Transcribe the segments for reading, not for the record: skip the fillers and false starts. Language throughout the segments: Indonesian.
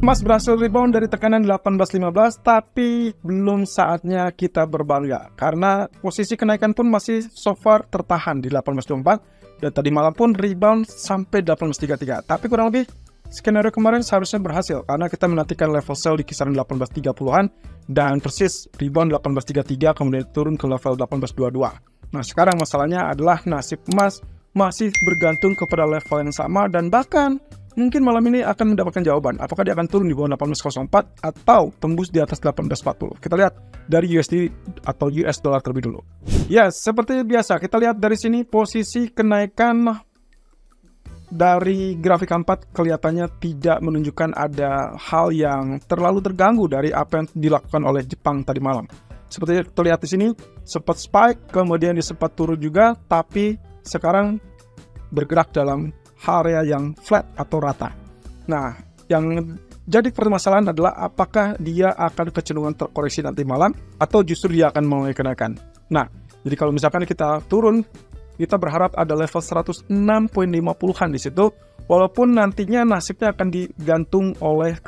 Emas berhasil rebound dari tekanan 18.15, tapi belum saatnya kita berbangga karena posisi kenaikan pun masih so far tertahan di 18.24 dan tadi malam pun rebound sampai 18.33. Tapi kurang lebih skenario kemarin seharusnya berhasil karena kita menantikan level sell di kisaran 18.30-an dan persis rebound 18.33 kemudian turun ke level 18.22. Nah, sekarang masalahnya adalah nasib emas masih bergantung kepada level yang sama dan bahkan mungkin malam ini akan mendapatkan jawaban apakah dia akan turun di bawah 18.04 atau tembus di atas 18.40. Kita lihat dari USD atau US dollar terlebih dulu. Ya, seperti biasa kita lihat dari sini posisi kenaikan dari grafik 4 kelihatannya tidak menunjukkan ada hal yang terlalu terganggu dari apa yang dilakukan oleh Jepang tadi malam. Seperti terlihat di sini sempat spike kemudian sempat turun juga, tapi sekarang bergerak dalam area yang flat atau rata. Nah, yang jadi permasalahan adalah apakah dia akan kecenderungan terkoreksi nanti malam atau justru dia akan mulai kenaikan. Nah, jadi kalau misalkan kita turun, kita berharap ada level 106.50-an di situ, walaupun nantinya nasibnya akan digantung oleh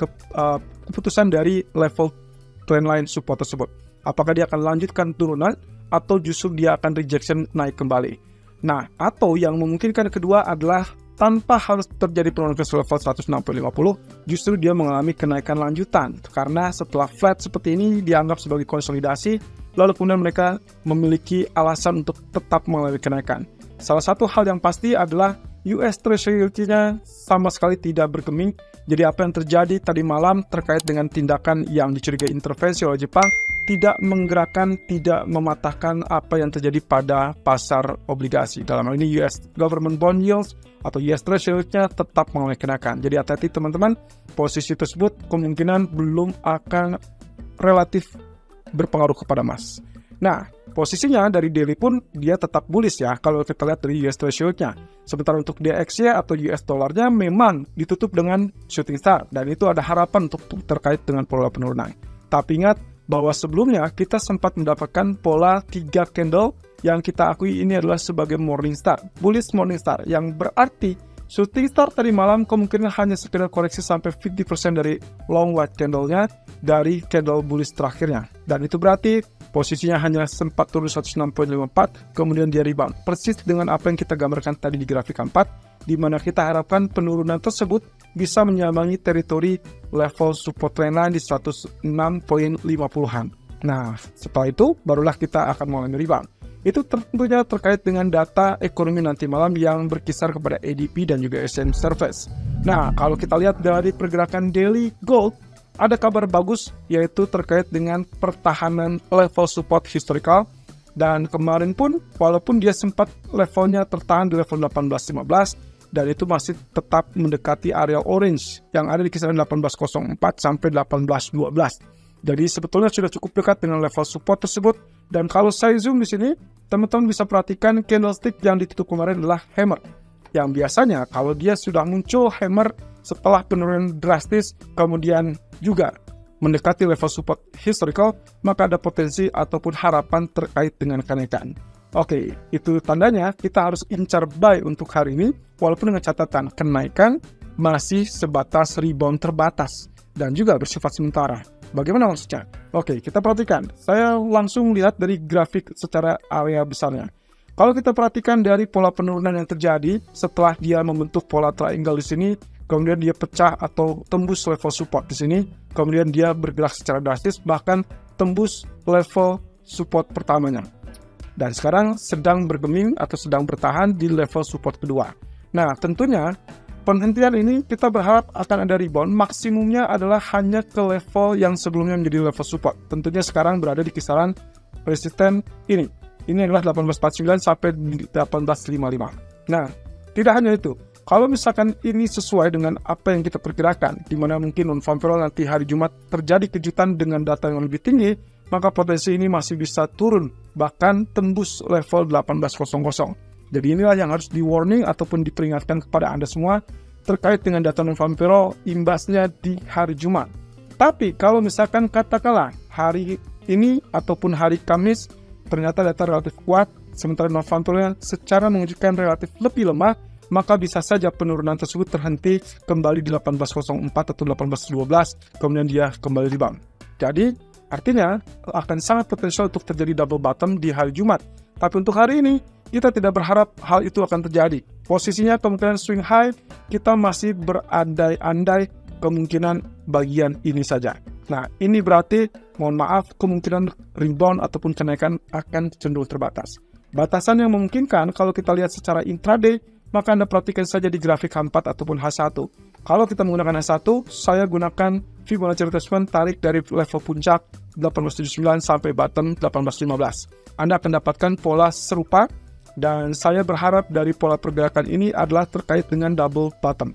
keputusan dari level trendline support tersebut. Apakah dia akan lanjutkan turunan atau justru dia akan rejection naik kembali. Nah, atau yang memungkinkan kedua adalah tanpa harus terjadi penurunan ke level 160.50, justru dia mengalami kenaikan lanjutan. Karena setelah flat seperti ini dianggap sebagai konsolidasi, lalu kemudian mereka memiliki alasan untuk tetap mengalami kenaikan. Salah satu hal yang pasti adalah US Treasury yield-nya sama sekali tidak bergeming. Jadi apa yang terjadi tadi malam terkait dengan tindakan yang dicurigai intervensi oleh Jepang tidak menggerakkan, tidak mematahkan apa yang terjadi pada pasar obligasi. Dalam hal ini US Government Bond Yields atau US Treasury yield-nya tetap mengalami kenaikan. Jadi hati-hati teman-teman, posisi tersebut kemungkinan belum akan relatif berpengaruh kepada emas. Nah, posisinya dari daily pun dia tetap bullish ya kalau kita lihat dari US Treasury yield-nya. Sementara untuk DXY atau US dollarnya memang ditutup dengan shooting star dan itu ada harapan untuk terkait dengan pola penurunan. Tapi ingat bahwa sebelumnya kita sempat mendapatkan pola 3 candle yang kita akui ini adalah sebagai morning star, bullish morning star, yang berarti shooting star tadi malam kemungkinan hanya sekedar koreksi sampai 50% dari long white candle-nya dari candle bullish terakhirnya. Dan itu berarti posisinya hanya sempat turun 106.54, kemudian dia rebound. Persis dengan apa yang kita gambarkan tadi di grafik 4, di mana kita harapkan penurunan tersebut bisa menyambangi teritori level support trendline di 106.50-an. Nah, setelah itu barulah kita akan mulai rebound. Itu tentunya terkait dengan data ekonomi nanti malam yang berkisar kepada ADP dan juga SM Service. Nah, kalau kita lihat dari pergerakan daily gold, ada kabar bagus yaitu terkait dengan pertahanan level support historical. Dan kemarin pun walaupun dia sempat levelnya tertahan di level 18.15 dan itu masih tetap mendekati area orange yang ada di kisaran 18.04 sampai 18.12. Jadi sebetulnya sudah cukup dekat dengan level support tersebut. Dan kalau saya zoom di sini, teman-teman bisa perhatikan candlestick yang ditutup kemarin adalah hammer. Yang biasanya kalau dia sudah muncul hammer setelah penurunan drastis kemudian juga mendekati level support historical, maka ada potensi ataupun harapan terkait dengan kenaikan. Oke, itu tandanya kita harus incar buy untuk hari ini, walaupun dengan catatan kenaikan masih sebatas rebound terbatas dan juga bersifat sementara. Bagaimana maksudnya? Oke, kita perhatikan. Saya langsung lihat dari grafik secara area besarnya. Kalau kita perhatikan dari pola penurunan yang terjadi setelah dia membentuk pola triangle di sini, kemudian dia pecah atau tembus level support di sini, kemudian dia bergerak secara drastis bahkan tembus level support pertamanya. Dan sekarang sedang bergeming atau sedang bertahan di level support kedua. Nah, tentunya penghentian ini kita berharap akan ada rebound. Maksimumnya adalah hanya ke level yang sebelumnya menjadi level support. Tentunya sekarang berada di kisaran resisten ini. Ini adalah 18.49 sampai 18.55. Nah, tidak hanya itu. Kalau misalkan ini sesuai dengan apa yang kita perkirakan, di mana mungkin non-farm payroll nanti hari Jumat terjadi kejutan dengan data yang lebih tinggi, maka potensi ini masih bisa turun, bahkan tembus level 18.00. Jadi inilah yang harus di-warning ataupun diperingatkan kepada Anda semua terkait dengan data non-farm payroll imbasnya di hari Jumat. Tapi kalau misalkan katakanlah hari ini ataupun hari Kamis ternyata data relatif kuat, sementara non-farm payroll secara menunjukkan relatif lebih lemah, maka bisa saja penurunan tersebut terhenti kembali di 1804 atau 1812, kemudian dia kembali rebound. Jadi, artinya akan sangat potensial untuk terjadi double bottom di hari Jumat. Tapi untuk hari ini, kita tidak berharap hal itu akan terjadi. Posisinya kemungkinan swing high, kita masih berandai-andai kemungkinan bagian ini saja. Nah, ini berarti, mohon maaf, kemungkinan rebound ataupun kenaikan akan cenderung terbatas. Batasan yang memungkinkan kalau kita lihat secara intraday, maka Anda perhatikan saja di grafik H4 ataupun H1. Kalau kita menggunakan H1, saya gunakan Fibonacci retracement tarik dari level puncak 1879 sampai bottom 1815. Anda akan dapatkan pola serupa, dan saya berharap dari pola pergerakan ini adalah terkait dengan double bottom.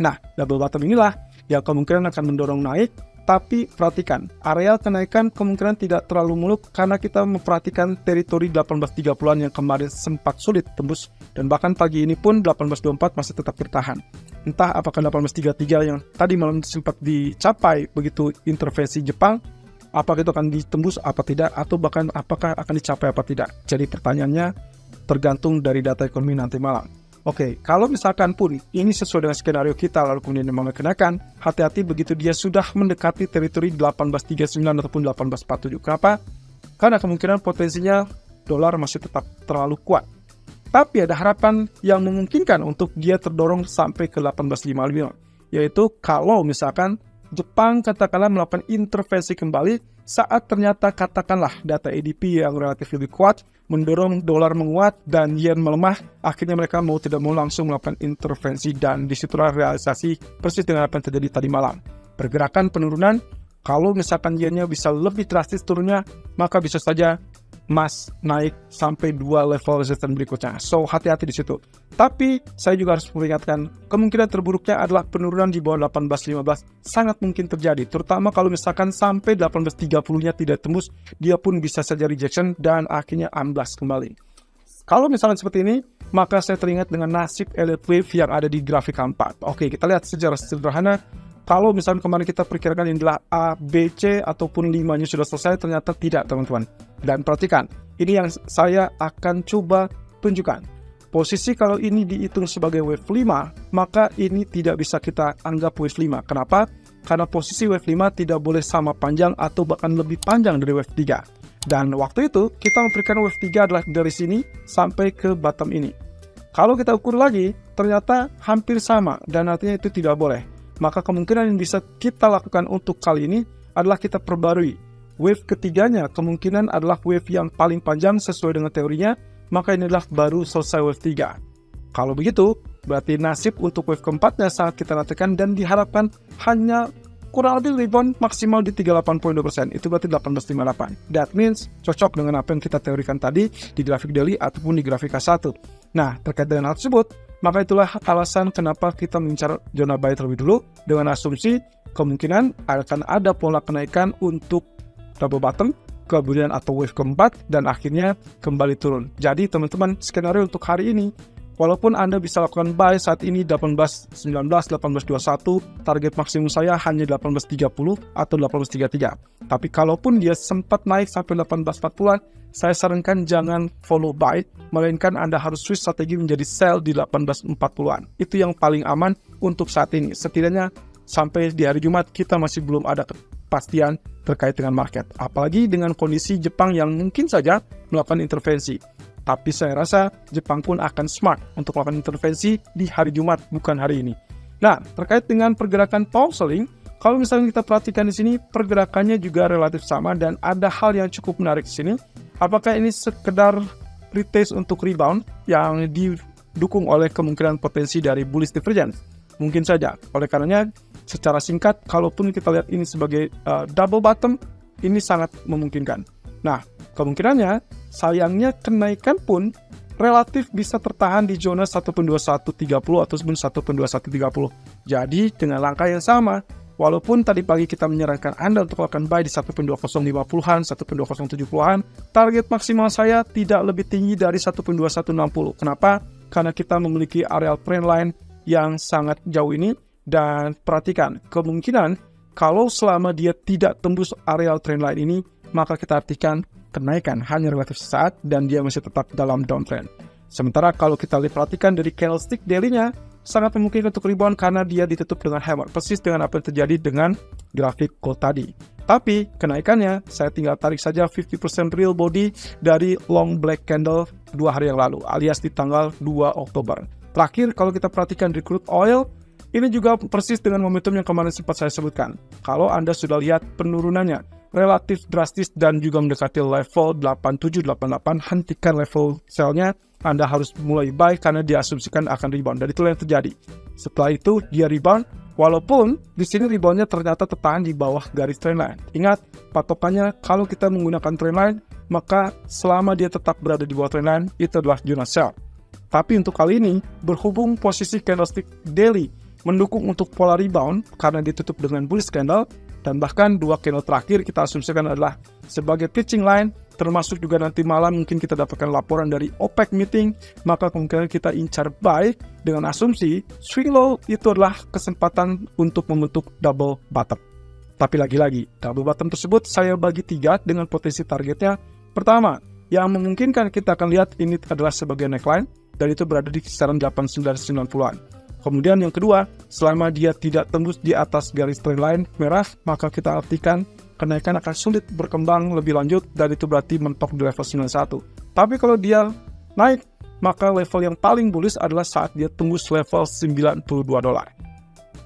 Nah, double bottom inilah yang kemungkinan akan mendorong naik, tapi perhatikan, areal kenaikan kemungkinan tidak terlalu muluk karena kita memperhatikan teritori 1830-an yang kemarin sempat sulit tembus, dan bahkan pagi ini pun 1824 masih tetap bertahan. Entah apakah 1833 yang tadi malam sempat dicapai begitu intervensi Jepang, apakah itu akan ditembus apa tidak, atau bahkan apakah akan dicapai apa tidak. Jadi pertanyaannya tergantung dari data ekonomi nanti malam. Oke, kalau misalkan pun ini sesuai dengan skenario kita lalu kemudian mengalami kenaikan, hati-hati begitu dia sudah mendekati teritori 1839 ataupun 1847. Kenapa? Karena kemungkinan potensinya dolar masih tetap terlalu kuat. Tapi ada harapan yang memungkinkan untuk dia terdorong sampai ke 1855, yaitu kalau misalkan Jepang katakanlah melakukan intervensi kembali saat ternyata katakanlah data ADP yang relatif lebih kuat mendorong dolar menguat dan yen melemah, akhirnya mereka mau tidak mau langsung melakukan intervensi, dan disitulah realisasi persis dengan apa yang terjadi tadi malam. Pergerakan penurunan, kalau misalkan yennya bisa lebih drastis turunnya, maka bisa saja emas naik sampai 2 level resistance berikutnya. So, hati-hati di situ. Tapi, saya juga harus mengingatkan, kemungkinan terburuknya adalah penurunan di bawah 1815 sangat mungkin terjadi. Terutama kalau misalkan sampai 1830-nya tidak tembus, dia pun bisa saja rejection dan akhirnya amblas kembali. Kalau misalnya seperti ini, maka saya teringat dengan nasib elite wave yang ada di grafik keempat. Oke, kita lihat secara sederhana. Kalau misalnya kemarin kita perkirakan ini adalah A, B, C, ataupun 5-nya sudah selesai, ternyata tidak, teman-teman. Dan perhatikan, ini yang saya akan coba tunjukkan. Posisi kalau ini dihitung sebagai wave 5, maka ini tidak bisa kita anggap wave 5. Kenapa? Karena posisi wave 5 tidak boleh sama panjang atau bahkan lebih panjang dari wave 3. Dan waktu itu, kita memberikan wave 3 adalah dari sini sampai ke bottom ini. Kalau kita ukur lagi, ternyata hampir sama, dan artinya itu tidak boleh. Maka kemungkinan yang bisa kita lakukan untuk kali ini adalah kita perbarui. Wave ketiganya kemungkinan adalah wave yang paling panjang sesuai dengan teorinya, maka ini adalah baru selesai wave 3. Kalau begitu, berarti nasib untuk wave keempatnya sangat kita nantikan dan diharapkan hanya kurang lebih rebound maksimal di 38.2%. Itu berarti 1858. That means cocok dengan apa yang kita teorikan tadi di grafik daily ataupun di grafik K1. Nah, terkait dengan hal tersebut, maka itulah alasan kenapa kita mengincar zona buy terlebih dulu dengan asumsi kemungkinan akan ada pola kenaikan untuk double bottom, kemudian atau wave keempat, dan akhirnya kembali turun. Jadi teman-teman, skenario untuk hari ini, walaupun Anda bisa lakukan buy saat ini 18.19, 18.21, target maksimum saya hanya 18.30 atau 18.33. Tapi kalaupun dia sempat naik sampai 18.40-an, saya sarankan jangan follow buy, melainkan Anda harus switch strategi menjadi sell di 18.40-an. Itu yang paling aman untuk saat ini. Setidaknya sampai di hari Jumat kita masih belum ada kepastian terkait dengan market. Apalagi dengan kondisi Jepang yang mungkin saja melakukan intervensi. Tapi saya rasa Jepang pun akan smart untuk melakukan intervensi di hari Jumat, bukan hari ini. Nah, terkait dengan pergerakan pound sterling, kalau misalnya kita perhatikan di sini, pergerakannya juga relatif sama dan ada hal yang cukup menarik di sini. Apakah ini sekedar retest untuk rebound yang didukung oleh kemungkinan potensi dari bullish divergence? Mungkin saja. Oleh karenanya, secara singkat, kalaupun kita lihat ini sebagai double bottom, ini sangat memungkinkan. Nah, kemungkinannya, sayangnya kenaikan pun relatif bisa tertahan di zona 1.2130 atau 1.2130. Jadi, dengan langkah yang sama, walaupun tadi pagi kita menyarankan Anda untuk melakukan buy di 1.2050-an, 1.2070-an, target maksimal saya tidak lebih tinggi dari 1.2160. Kenapa? Karena kita memiliki areal trend line yang sangat jauh ini, dan perhatikan, kemungkinan kalau selama dia tidak tembus areal trend line ini, maka kita artikan kenaikan hanya relatif sesaat dan dia masih tetap dalam downtrend. Sementara kalau kita perhatikan dari candlestick daily-nya, sangat memungkinkan untuk rebound karena dia ditutup dengan hammer, persis dengan apa yang terjadi dengan grafik gold tadi. Tapi kenaikannya, saya tinggal tarik saja 50% real body dari long black candle 2 hari yang lalu, alias di tanggal 2 Oktober. Terakhir, kalau kita perhatikan di crude oil, ini juga persis dengan momentum yang kemarin sempat saya sebutkan. Kalau Anda sudah lihat penurunannya relatif drastis dan juga mendekati level 8788, hentikan level sell-nya. Anda harus mulai buy karena diasumsikan akan rebound. Dan itulah yang terjadi. Setelah itu dia rebound, walaupun di sini reboundnya ternyata tertahan di bawah garis trendline. Ingat, patokannya kalau kita menggunakan trendline, maka selama dia tetap berada di bawah trendline, itu adalah zona sell. Tapi untuk kali ini, berhubung posisi candlestick daily mendukung untuk pola rebound karena ditutup dengan bullish candle, dan bahkan 2 candle terakhir kita asumsikan adalah sebagai pitching line, termasuk juga nanti malam mungkin kita dapatkan laporan dari OPEC meeting, maka kemungkinan kita incar buy dengan asumsi swing low itu adalah kesempatan untuk membentuk double bottom. Tapi lagi-lagi, double bottom tersebut saya bagi 3 dengan potensi targetnya. Pertama, yang memungkinkan kita akan lihat ini adalah sebagai neckline, dan itu berada di kisaran 8990-an. Kemudian yang kedua, selama dia tidak tembus di atas garis trendline merah, maka kita artikan kenaikan akan sulit berkembang lebih lanjut, dan itu berarti mentok di level 91. Tapi kalau dia naik, maka level yang paling bullish adalah saat dia tembus level $92.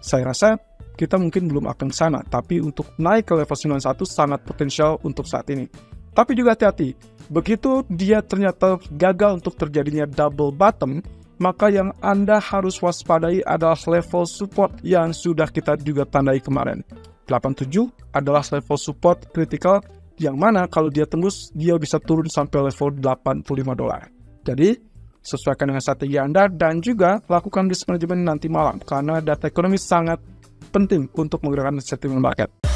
Saya rasa kita mungkin belum akan sana, tapi untuk naik ke level 91 sangat potensial untuk saat ini. Tapi juga hati-hati, begitu dia ternyata gagal untuk terjadinya double bottom, maka yang Anda harus waspadai adalah level support yang sudah kita juga tandai kemarin. 87 adalah level support kritikal yang mana kalau dia tembus, dia bisa turun sampai level $85. Jadi, sesuaikan dengan strategi Anda dan juga lakukan risk management nanti malam karena data ekonomi sangat penting untuk menggerakkan sentimen market.